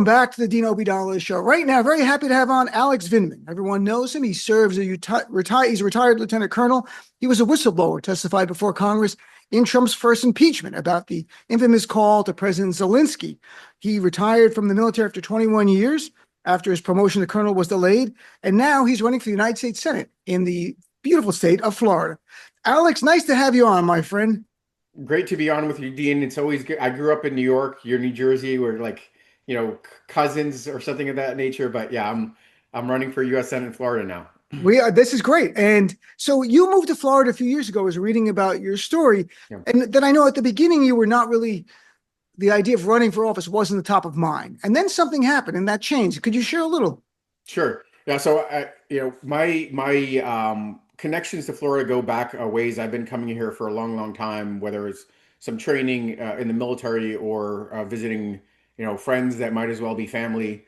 Back to the Dean Obeidallah show. Right now, very happy to have on Alex Vindman. Everyone knows him. He serves as he's a retired lieutenant colonel. He was a whistleblower, testified before Congress in Trump's first impeachment about the infamous call to President Zelensky. He retired from the military after 21 years, after his promotion to colonel was delayed, and now he's running for the United States Senate in the beautiful state of Florida. Alex, nice to have you on, my friend. Great to be on with you, Dean. It's always good. I grew up in New York. You're New Jersey. We're like, cousins or something of that nature. But yeah, I'm running for U.S. Senate in Florida now. This is great. And so you moved to Florida a few years ago. I was reading about your story. Yeah. And then I know at the beginning you were not really, the idea of running for office wasn't the top of mind. And then something happened and that changed. Could you share a little? Sure. Yeah. So my connections to Florida go back a ways. I've been coming here for a long, long time. Whether it's some training in the military or visiting, friends that might as well be family.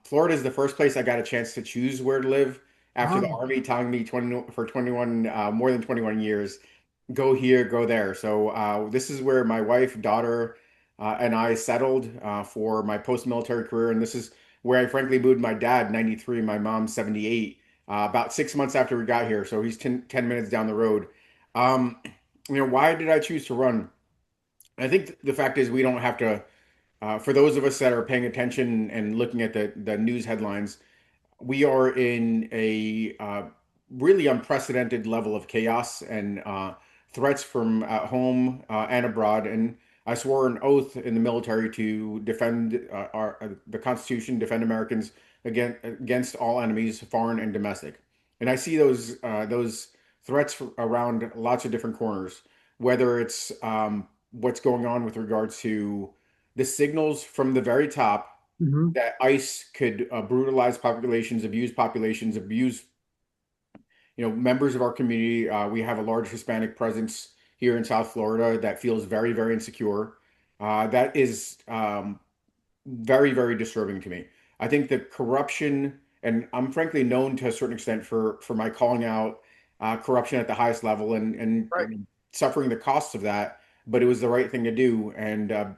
Florida is the first place I got a chance to choose where to live after the Oh, Army telling me 21 more than 21 years, go here, go there. So this is where my wife, daughter, and I settled for my post-military career, and this is where I frankly moved my dad, 93, my mom, 78, about 6 months after we got here. So he's 10 minutes down the road. Um, why did I choose to run? I think the fact is we don't have to, for those of us that are paying attention and looking at the news headlines, we are in a really unprecedented level of chaos and threats from at home and abroad. And I swore an oath in the military to defend the Constitution, defend Americans against all enemies, foreign and domestic. And I see those threats around lots of different corners, whether it's what's going on with regards to the signals from the very top mhm. that ICE could brutalize populations, abuse members of our community. We have a large Hispanic presence here in South Florida that feels very, very insecure. That is very, very disturbing to me. I think the corruption, and I'm frankly known to a certain extent for my calling out corruption at the highest level Right. and suffering the costs of that. But it was the right thing to do, and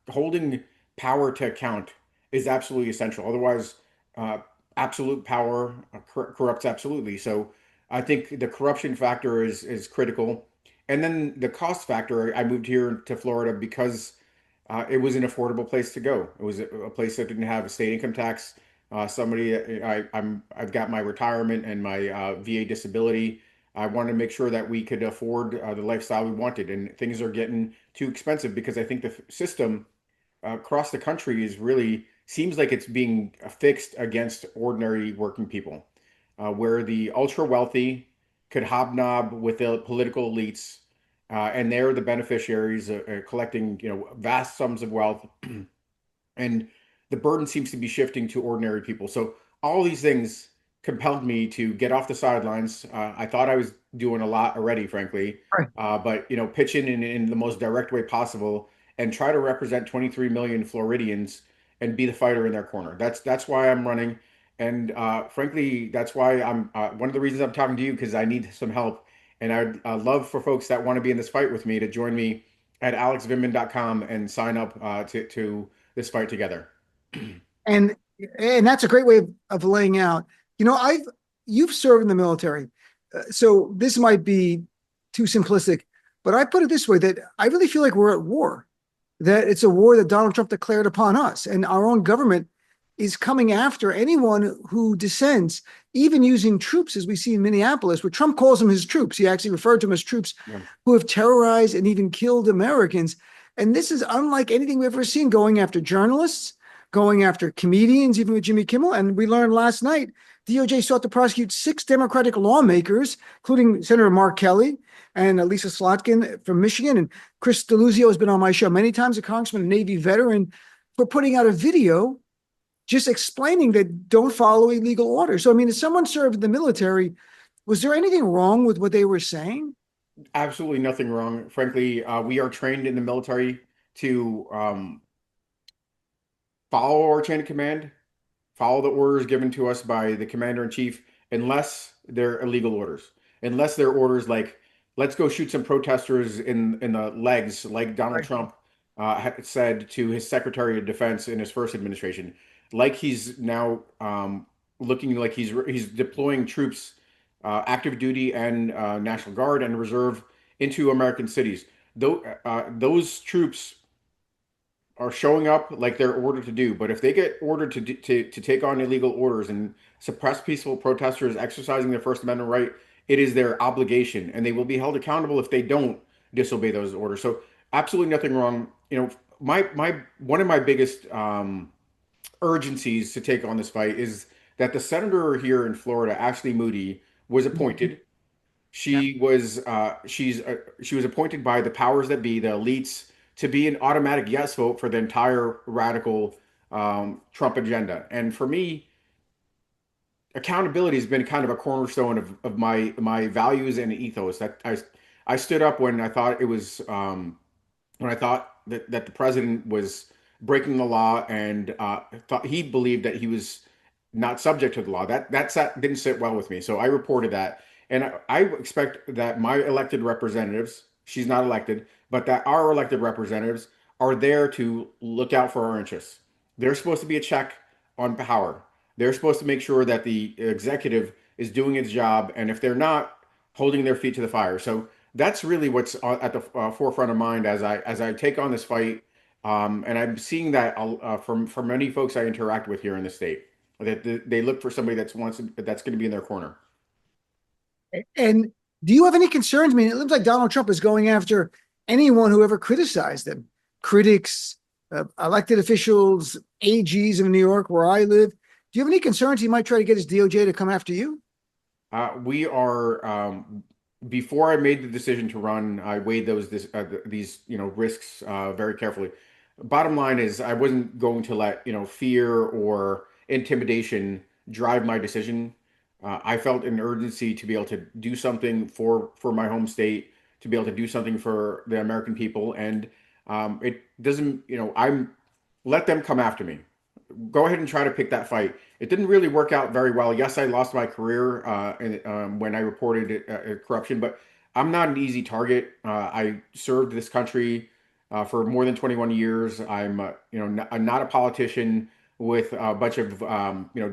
holding power to account is absolutely essential. Otherwise, uh, absolute power corrupts absolutely. So I think the corruption factor is critical, and then the cost factor. I moved here to Florida because it was an affordable place to go. It was a place that didn't have a state income tax. I've got my retirement and my VA disability. I wanted to make sure that we could afford the lifestyle we wanted, and things are getting too expensive because I think the system across the country is really seems like it's being fixed against ordinary working people, where the ultra wealthy could hobnob with the political elites, and they're the beneficiaries, collecting vast sums of wealth, and the burden seems to be shifting to ordinary people. So all these things compelled me to get off the sidelines. I thought I was doing a lot already, frankly, Right. but pitch in the most direct way possible and try to represent 23 million Floridians and be the fighter in their corner. That's why I'm running, and frankly, that's why I'm one of the reasons I'm talking to you because I need some help, and I'd love for folks that want to be in this fight with me to join me at alexvindman.com and sign up to this fight together. And and that's a great way of laying out. I've you've served in the military, so this might be too simplistic, but I put it this way: that I really feel like we're at war. That it's a war that Donald Trump declared upon us, and our own government is coming after anyone who dissents, even using troops, as we see in Minneapolis, where Trump calls them his troops. He actually referred to them as troops Yeah. who have terrorized and even killed Americans. And this is unlike anything we've ever seen, going after journalists, going after comedians, even with Jimmy Kimmel. And we learned last night DOJ sought to prosecute 6 Democratic lawmakers, including Senator Mark Kelly and Lisa Slotkin from Michigan. And Chris Deluzio has been on my show many times, a congressman, a Navy veteran, for putting out a video just explaining that don't follow illegal orders. So, I mean, if someone served in the military, was there anything wrong with what they were saying? Absolutely nothing wrong. Frankly, we are trained in the military to follow our chain of command, follow the orders given to us by the commander in chief, unless they're illegal orders. Unless they're orders like, let's go shoot some protesters in the legs, like Donald Right. Trump had said to his Secretary of Defense in his first administration, like he's now looking like he's deploying troops, active duty and National Guard and Reserve into American cities. Those troops are showing up like they're ordered to do. But if they get ordered to take on illegal orders and suppress peaceful protesters exercising their First Amendment right, it is their obligation, and they will be held accountable if they don't disobey those orders. So absolutely nothing wrong. My one of my biggest urgencies to take on this fight is that the senator here in Florida, Ashley Moody, was appointed. Yeah. She was appointed by the powers that be, the elites, to be an automatic yes vote for the entire radical Trump agenda. And for me, accountability has been kind of a cornerstone of my values and ethos. That I stood up when I thought it was when I thought that the president was breaking the law and thought he believed that he was not subject to the law. That didn't sit well with me. So I reported that. And I expect that my elected representatives, she's not elected, but that our elected representatives are there to look out for our interests. They're supposed to be a check on power. They're supposed to make sure that the executive is doing its job. And if they're not, holding their feet to the fire. So that's really what's at the forefront of mind as I take on this fight, and I'm seeing that from many folks I interact with here in the state that they look for somebody that's going to be in their corner. And do you have any concerns? I mean, it looks like Donald Trump is going after anyone who ever criticized him, critics, elected officials, AGs of New York, where I live. Do you have any concerns he might try to get his DOJ to come after you? We are before I made the decision to run, I weighed these risks very carefully. Bottom line is, I wasn't going to let fear or intimidation drive my decision. I felt an urgency to be able to do something for my home state, to be able to do something for the American people, and it doesn't. I'm let them come after me. Go ahead and try to pick that fight. It didn't really work out very well. Yes, I lost my career when I reported corruption, but I'm not an easy target. I served this country for more than 21 years. I'm not a politician with a bunch of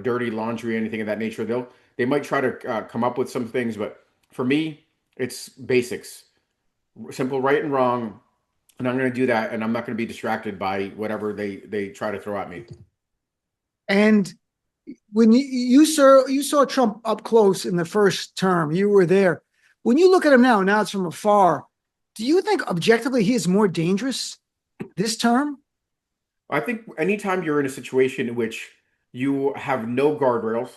dirty laundry or anything of that nature. They might try to come up with some things, but for me, it's basics, simple right and wrong, and I'm going to do that, and I'm not going to be distracted by whatever they try to throw at me. And when you saw Trump up close in the first term, you were there. When you look at him now, it's from afar. Do you think objectively he is more dangerous this term? I think anytime you're in a situation in which you have no guardrails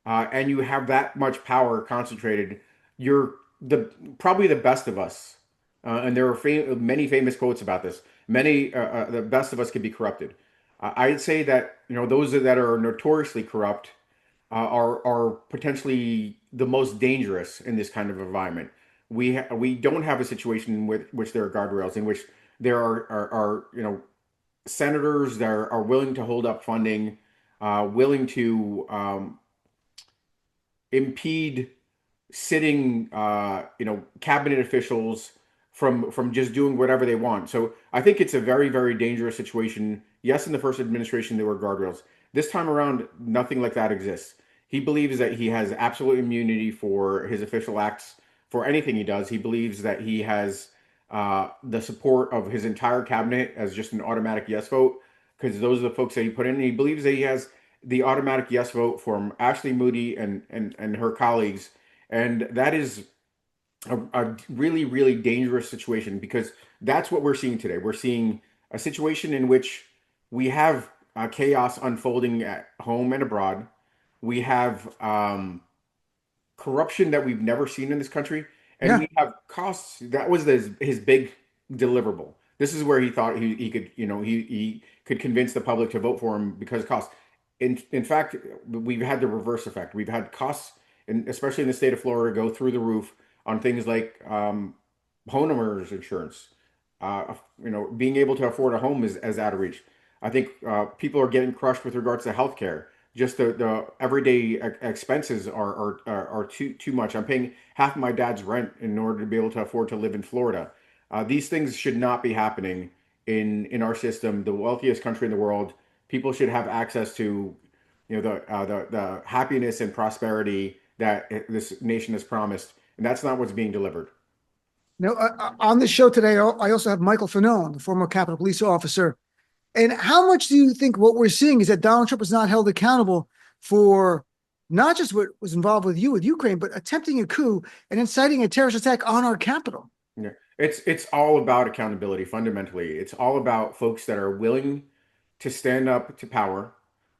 and you have that much power concentrated, you're the probably the best of us. And there are many famous quotes about this. The best of us can be corrupted. I'd say that those that are notoriously corrupt are potentially the most dangerous in this kind of environment. We don't have a situation with which there are guardrails, in which there are senators that are willing to hold up funding, willing to impede sitting cabinet officials from just doing whatever they want. So I think it's a very, very dangerous situation. Yes, in the first administration there were guardrails. This time around, nothing like that exists. He believes that he has absolute immunity for his official acts, for anything he does. He believes that he has the support of his entire cabinet as just an automatic yes vote, because those are the folks that he put in. And he believes that he has the automatic yes vote from Ashley Moody and her colleagues, and that is a really, really dangerous situation, because that's what we're seeing today. We're seeing a situation in which we have chaos unfolding at home and abroad. We have corruption that we've never seen in this country, and Yeah. we have costs. That was his big deliverable. This is where he thought he could, he could convince the public to vote for him because of costs. In fact, we've had the reverse effect. We've had costs, especially in the state of Florida, go through the roof on things like homeowners insurance. Being able to afford a home is out of reach. I think people are getting crushed with regards to healthcare. Just the everyday expenses are too much. I'm paying half my dad's rent in order to be able to afford to live in Florida. These things should not be happening in our system, the wealthiest country in the world, people should have access to, the happiness and prosperity that this nation has promised, and that's not what's being delivered. Now, on the show today, I also have Michael Fanone, the former Capitol Police officer. And how much do you think what we're seeing is that Donald Trump is not held accountable for not just what was involved with Ukraine, but attempting a coup and inciting a terrorist attack on our capital? Yeah. It's all about accountability fundamentally. It's all about folks that are willing to stand up to power,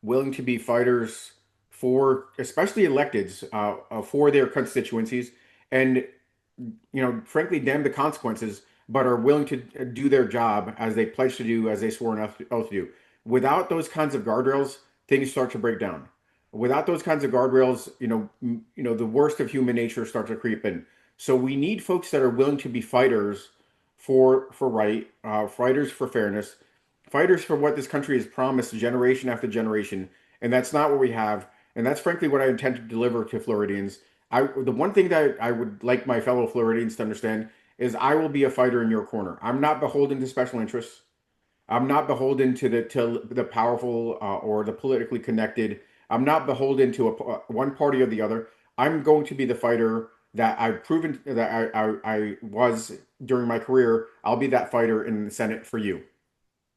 willing to be fighters for, especially electeds, for their constituencies, and frankly, damn the consequences, but are willing to do their job as they pledged to do, as they swore an oath to do. Without those kinds of guardrails, things start to break down. Without those kinds of guardrails, the worst of human nature starts to creep in. So we need folks that are willing to be fighters for right, fighters for fairness, fighters for what this country has promised generation after generation, and that's not what we have. And that's frankly what I intend to deliver to Floridians. The one thing that I would like my fellow Floridians to understand is I will be a fighter in your corner. I'm not beholden to special interests. I'm not beholden to the powerful or the politically connected. I'm not beholden to one party or the other. I'm going to be the fighter that I've proven that I was during my career. I'll be that fighter in the Senate for you.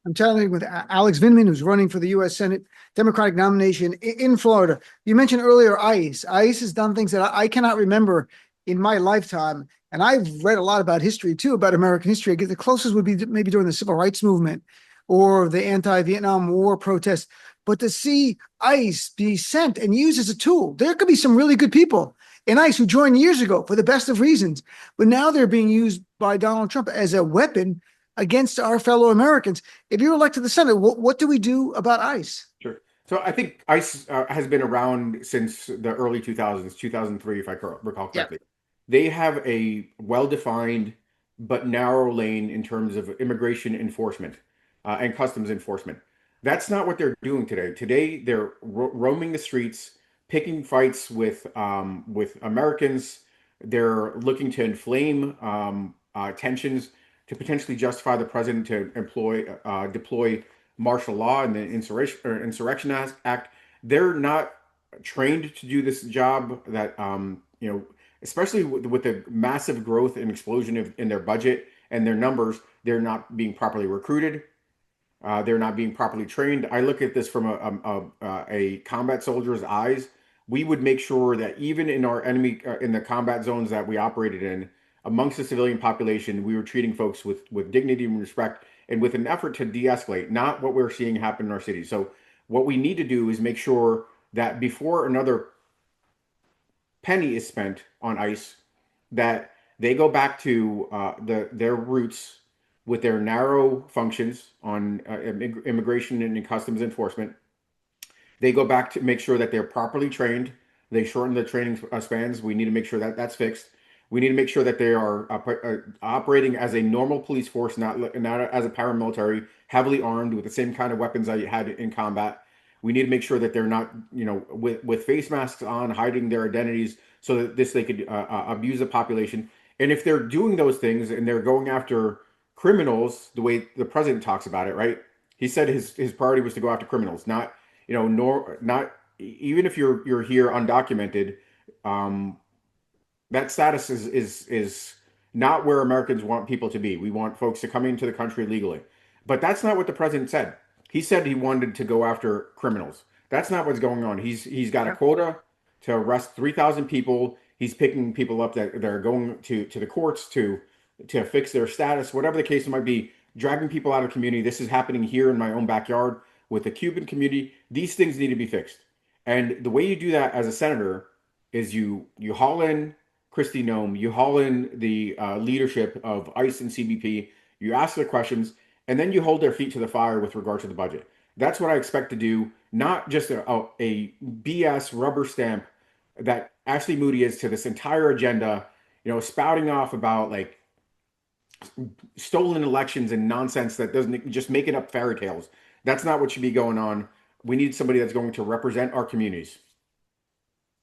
I'm chatting with Alex Vindman, who's running for the U.S. Senate Democratic nomination in Florida. You mentioned earlier ICE. ICE has done things that I cannot remember in my lifetime. And I've read a lot about history, too, about American history. I guess the closest would be maybe during the Civil Rights Movement or the anti-Vietnam War protests. But to see ICE be sent and used as a tool, there could be some really good people in ICE who joined years ago for the best of reasons. But now they're being used by Donald Trump as a weapon against our fellow Americans. If you're elected to the Senate, what do we do about ICE? Sure. So I think ICE has been around since the early 2000s, 2003, if I recall Yeah. correctly. They have a well-defined but narrow lane in terms of immigration enforcement and customs enforcement. That's not what they're doing today. Today, they're roaming the streets, picking fights with Americans. They're looking to inflame tensions to potentially justify the president to deploy martial law and the Insurrection Act. They're not trained to do this job. That especially with the massive growth and explosion in their budget and their numbers, they're not being properly recruited. They're not being properly trained. I look at this from a combat soldier's eyes. We would make sure that even in our enemy, in the combat zones that we operated in, amongst the civilian population, we were treating folks with dignity and respect and with an effort to de-escalate, not what we're seeing happen in our city. So what we need to do is make sure that before another penny is spent on ICE, that they go back to their roots with their narrow functions on immigration and customs enforcement. They go back to make sure that they're properly trained. They shorten the training spans. We need to make sure that that's fixed. We need to make sure that they are operating as a normal police force, not as a paramilitary, heavily armed with the same kind of weapons that you had in combat. We need to make sure that they're not, with face masks on, hiding their identities, so that they could abuse the population. And if they're doing those things and they're going after criminals, the way the president talks about it, right? He said his priority was to go after criminals, not not even if you're here undocumented. That status is not where Americans want people to be. We want folks to come into the country legally. But that's not what the president said. He said he wanted to go after criminals. That's not what's going on. He's got a quota to arrest 3,000 people. He's picking people up that are going to the courts to fix their status, whatever the case might be, dragging people out of the community. This is happening here in my own backyard with the Cuban community. These things need to be fixed. And the way you do that as a senator is you haul in Kristi Noem, you haul in the leadership of ICE and CBP, you ask their questions, and then you hold their feet to the fire with regard to the budget. That's what I expect to do, not just a BS rubber stamp that Ashley Moody is to this entire agenda, spouting off about like stolen elections and nonsense that doesn't, just making up fairy tales. That's not what should be going on. We need somebody that's going to represent our communities.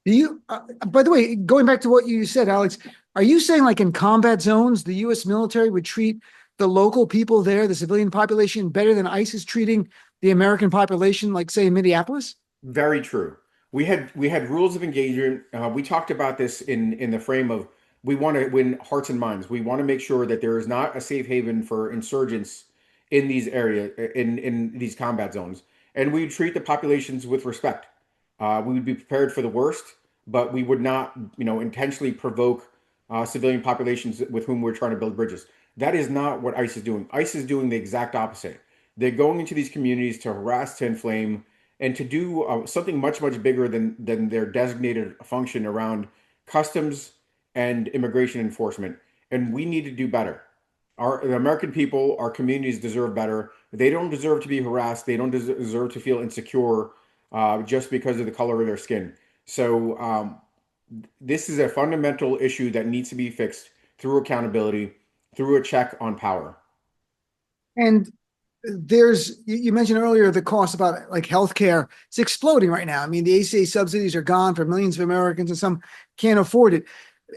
By the way, going back to what you said, Alex, are you saying like in combat zones, the U.S. military would treat the local people there, the civilian population, better than ICE is treating the American population, like say in Minneapolis? Very true. We had rules of engagement. We talked about this in the frame of we want to win hearts and minds. We want to make sure that there is not a safe haven for insurgents in these areas in these combat zones, and we treat the populations with respect. We would be prepared for the worst, but we would not, intentionally provoke civilian populations with whom we're trying to build bridges. That is not what ICE is doing. ICE is doing the exact opposite. They're going into these communities to harass, to inflame, and to do something much much bigger than their designated function around customs and immigration enforcement. And we need to do better. The American people, our communities deserve better. They don't deserve to be harassed. They don't deserve to feel insecure just because of the color of their skin. So this is a fundamental issue that needs to be fixed through accountability, through a check on power. And you mentioned earlier the cost about like healthcare. It's exploding right now. I mean, the ACA subsidies are gone for millions of Americans, and some can't afford it.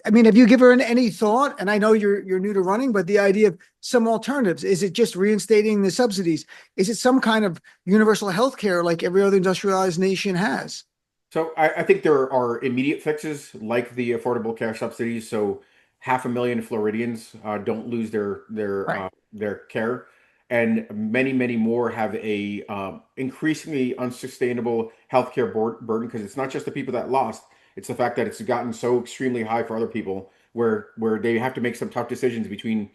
I mean, have you given any thought? And I know you're new to running, but the idea of some alternatives. Is it just reinstating the subsidies? Is it some kind of universal health care like every other industrialized nation has? So I think there are immediate fixes like the affordable care subsidies. So 500,000 Floridians don't lose Right. their care, and many more have a increasingly unsustainable healthcare burden, because it's not just the people that lost; it's the fact that it's gotten so extremely high for other people, where they have to make some tough decisions between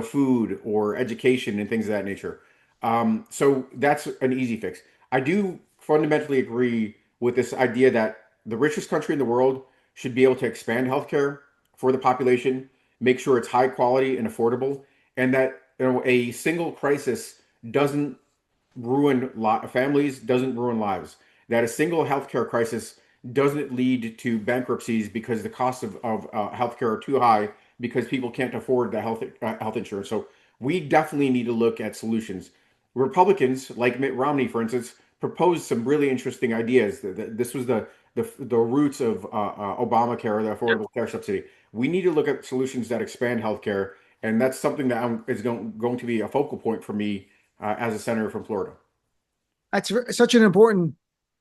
food or education and things of that nature. So that's an easy fix. I do fundamentally agree with this idea that the richest country in the world should be able to expand healthcare for the population, make sure it's high quality and affordable, and that a single crisis doesn't ruin families, doesn't ruin lives. That a single healthcare crisis doesn't lead to bankruptcies because the costs of healthcare are too high because people can't afford the health insurance. So we definitely need to look at solutions. Republicans, like Mitt Romney, for instance, proposed some really interesting ideas. This was the roots of Obamacare, the Affordable Care Subsidy. We need to look at solutions that expand healthcare, and that's something that is going to be a focal point for me as a senator from Florida. That's such an important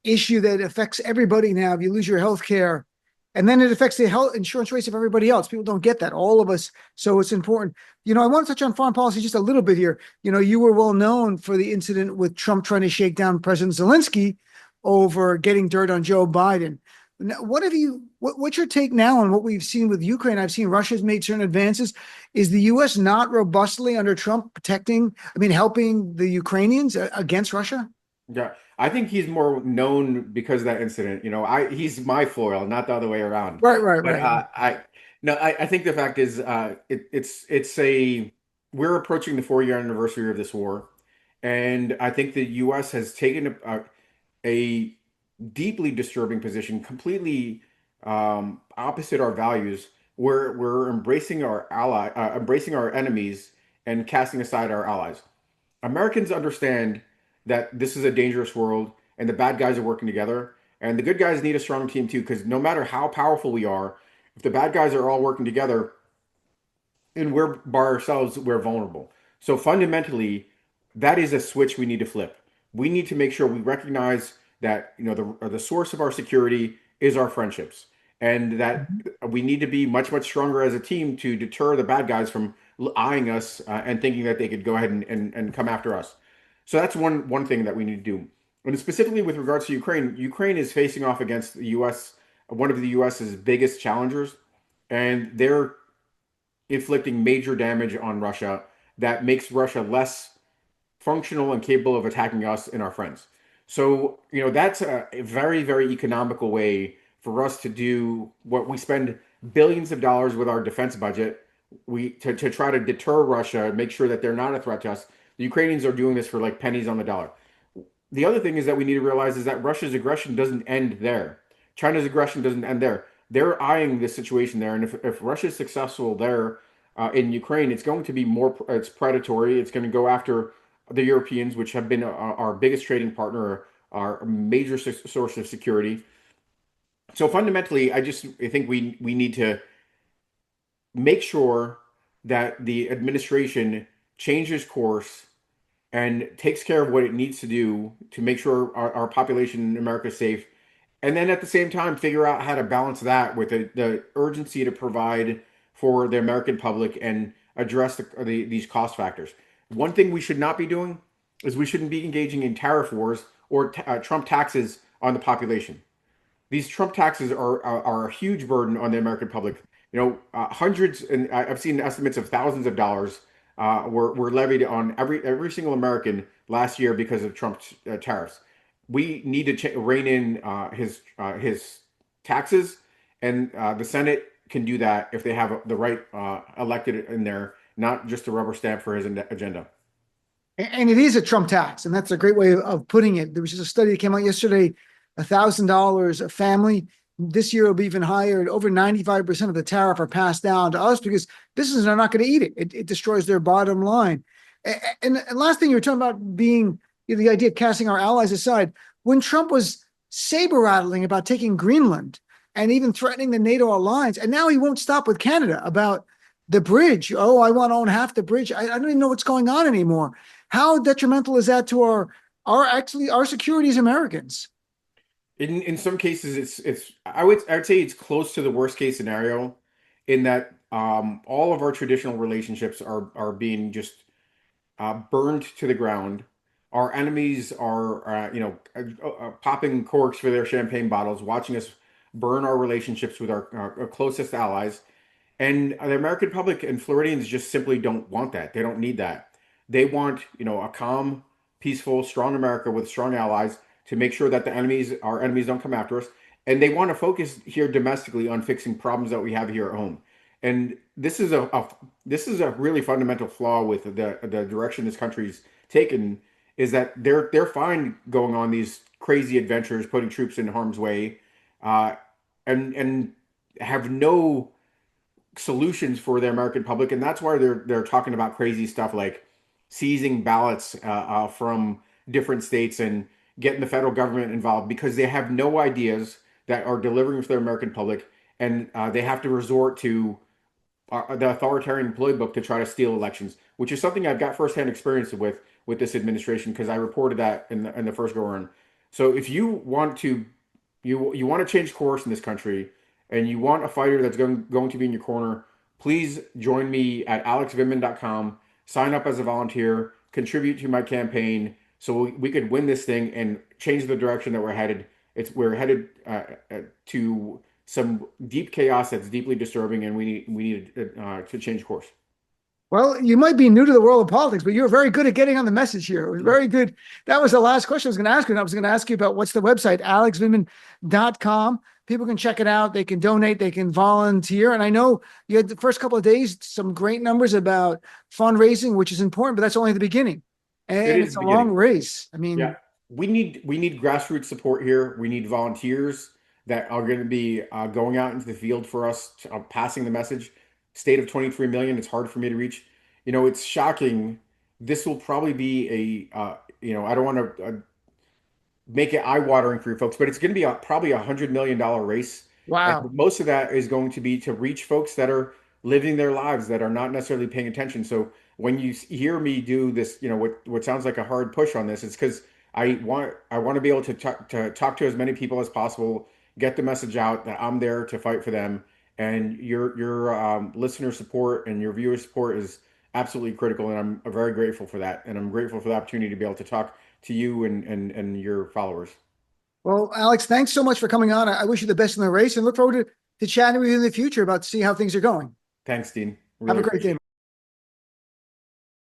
issue that affects everybody now. If you lose your health care, and then it affects the health insurance rates of everybody else. People don't get that, all of us. So it's important. I want to touch on foreign policy just a little bit here. You were well known for the incident with Trump trying to shake down President Zelensky over getting dirt on Joe Biden. Now, what's your take now on what we've seen with Ukraine? I've seen Russia's made certain advances. Is the U.S. not robustly under Trump helping the Ukrainians against Russia? Yeah, I think he's more known because of that incident. He's my foil, not the other way around. Right, right, But right. I no, I think the fact is, it's a we're approaching the 4-year anniversary of this war, and I think the U.S. has taken a deeply disturbing position, completely opposite our values. We're embracing our enemies and casting aside our allies. Americans understand that this is a dangerous world and the bad guys are working together. And the good guys need a strong team too, because no matter how powerful we are, if the bad guys are all working together and we're by ourselves, we're vulnerable. So fundamentally, that is a switch we need to flip. We need to make sure we recognize that the source of our security is our friendships, and that we need to be much stronger as a team to deter the bad guys from eyeing us and thinking that they could go ahead and come after us. So that's one thing that we need to do. And specifically with regards to Ukraine, Ukraine is facing off against the U.S., one of the U.S.'s biggest challengers, and they're inflicting major damage on Russia that makes Russia less functional and capable of attacking us and our friends. So, that's a very economical way for us to do what we spend billions of dollars with our defense budget. To try to deter Russia, make sure that they're not a threat to us. The Ukrainians are doing this for like pennies on the dollar. The other thing is that we need to realize is that Russia's aggression doesn't end there. China's aggression doesn't end there. They're eyeing this situation there, and if Russia is successful there in Ukraine, it's going to be more. It's predatory. It's going to go after the Europeans, which have been our biggest trading partner, our major source of security. So fundamentally, I think we need to make sure that the administration changes course and takes care of what it needs to do to make sure our population in America is safe, and then at the same time figure out how to balance that with the urgency to provide for the American public and address these cost factors. One thing we should not be doing is we shouldn't be engaging in tariff wars or Trump taxes on the population. These Trump taxes are a huge burden on the American public. Hundreds, and I've seen estimates of thousands of dollars were levied on every single American last year because of Trump's tariffs. We need to rein in his taxes, and the Senate can do that if they have the right elected in there, not just a rubber stamp for his agenda. And it is a Trump tax, and that's a great way of putting it. There was just a study that came out yesterday, $1,000 a family. This year it'll be even higher. And over 95% of the tariff are passed down to us because businesses are not going to eat it. It destroys their bottom line. And last thing, you were talking about being the idea of casting our allies aside. When Trump was saber rattling about taking Greenland and even threatening the NATO alliance, and now he won't stop with Canada about the bridge. Oh, I want to own half the bridge. I don't even know what's going on anymore. How detrimental is that to our security as Americans? In some cases, I would say it's close to the worst case scenario, in that all of our traditional relationships are being just burned to the ground. Our enemies are popping corks for their champagne bottles, watching us burn our relationships with our closest allies. And the American public and Floridians just simply don't want that. They don't need that. They want, a calm, peaceful, strong America with strong allies to make sure that our enemies don't come after us. And they want to focus here domestically on fixing problems that we have here at home. And this is a really fundamental flaw with the direction this country's taken, is that they're fine going on these crazy adventures, putting troops in harm's way, uh, and have no solutions for the American public, and that's why they're talking about crazy stuff like seizing ballots from different states and getting the federal government involved, because they have no ideas that are delivering for the American public, and they have to resort to the authoritarian playbook to try to steal elections, which is something I've got firsthand experience with this administration, because I reported that in the first go around. So if you want to change course in this country, and you want a fighter that's going to be in your corner, please join me at alexvindman.com. Sign up as a volunteer, contribute to my campaign, so we could win this thing and change the direction that we're headed. We're headed to some deep chaos that's deeply disturbing, and we need to change course. Well, you might be new to the world of politics, but you're very good at getting on the message here. It was very good. That was the last question I was going to ask you. And I was going to ask you about what's the website, alexvindman.com. People can check it out. They can donate. They can volunteer. And I know you had the first couple of days, some great numbers about fundraising, which is important, but that's only the beginning. It And is it's the a long beginning. race. I mean, Yeah, we need grassroots support here. We need volunteers that are going to be going out into the field for us, passing the message. State of 23 million. It's hard for me to reach. It's shocking. This will probably be I don't want to make it eye-watering for you folks, but it's going to be probably $100 million race, and wow. most of that is going to be to reach folks that are living their lives, that are not necessarily paying attention. So when you hear me do this, what sounds like a hard push on this, it's because I want to be able to talk to as many people as possible, get the message out that I'm there to fight for them, and your listener support and your viewer support is absolutely critical, and I'm very grateful for that, and I'm grateful for the opportunity to be able to talk to you and your followers. Well, Alex, thanks so much for coming on. I wish you the best in the race and look forward to chatting with you in the future about to see how things are going. Thanks, Dean. Have Really a great day. appreciate it.